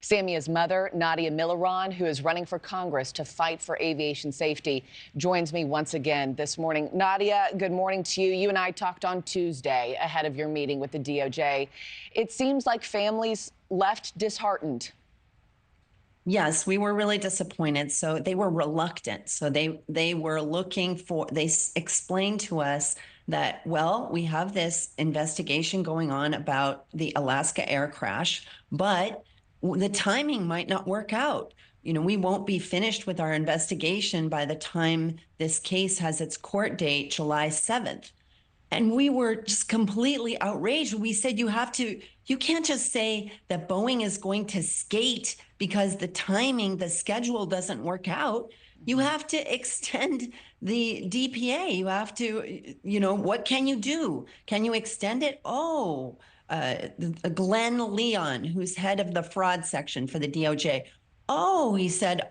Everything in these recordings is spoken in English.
Samia's mother, Nadia Milleron, who is running for Congress to fight for aviation safety, joins me once again this morning. Nadia, good morning to you. You and I talked on Tuesday ahead of your meeting with the DOJ. It seems like families left disheartened. Yes, we were really disappointed. So they were reluctant. So they were looking for, they explained to us that, well, we have this investigation going on about the Alaska air crash, but the timing might not work out. You know, we won't be finished with our investigation by the time this case has its court date, July 7th. And we were just completely outraged. We said, you can't just say that Boeing is going to skate because the timing, the schedule doesn't work out. You have to extend the DPA. You have to, what can you do? Can you extend it? Glenn Leon, who's head of the fraud section for the DOJ. Oh, he said,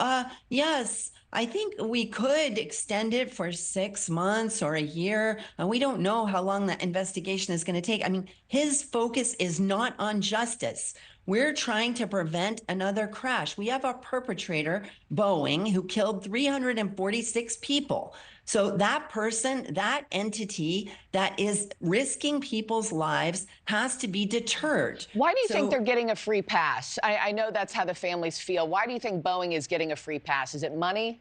yes, I think we could extend it for 6 months or a year. And we don't know how long that investigation is going to take. I mean, his focus is not on justice. We're trying to prevent another crash. We have a perpetrator, Boeing, who killed 346 people. So that person, that entity that is risking people's lives has to be deterred. Why do you think they're getting a free pass? I know that's how the families feel. Why do you think Boeing is getting a free pass? Is it money?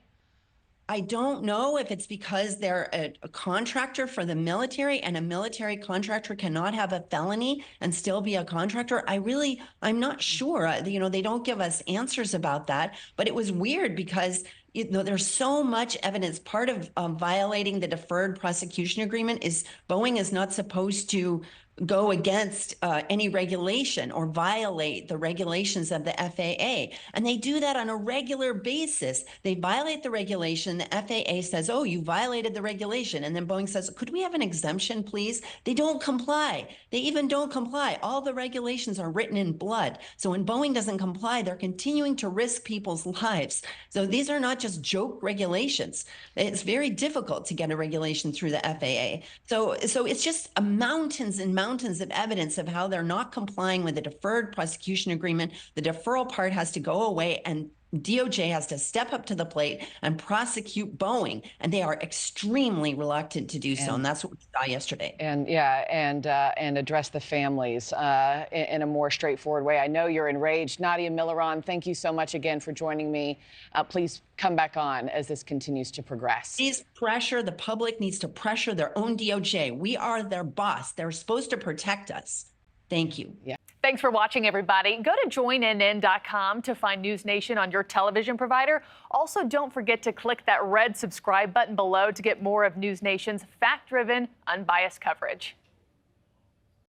I don't know if it's because they're a contractor for the military, and a military contractor cannot have a felony and still be a contractor. I'm not sure. They don't give us answers about that. But it was weird because there's so much evidence. Part of violating the deferred prosecution agreement is Boeing is not supposed to go against any regulation or violate the regulations of the FAA. And they do that on a regular basis. They violate the regulation. The FAA says, oh, you violated the regulation. And then Boeing says, could we have an exemption, please? They don't comply. They even don't comply. All the regulations are written in blood. So when Boeing doesn't comply, they're continuing to risk people's lives. So these are not just joke regulations. It's very difficult to get a regulation through the FAA. So it's just mountains and mountains of evidence of how they're not complying with the deferred prosecution agreement. The deferral part has to go away, and DOJ has to step up to the plate and prosecute Boeing, and they are extremely reluctant to do so, and that's what we saw yesterday. And address the families in a more straightforward way. I know you're enraged. Nadia Milleron, thank you so much again for joining me. Please come back on as this continues to progress. The public needs to pressure their own DOJ. We are their boss. They're supposed to protect us. Thank you. Yeah. Thanks for watching, everybody. Go to joinnn.com to find NewsNation on your television provider. Also, don't forget to click that red subscribe button below to get more of NewsNation's fact-driven, unbiased coverage.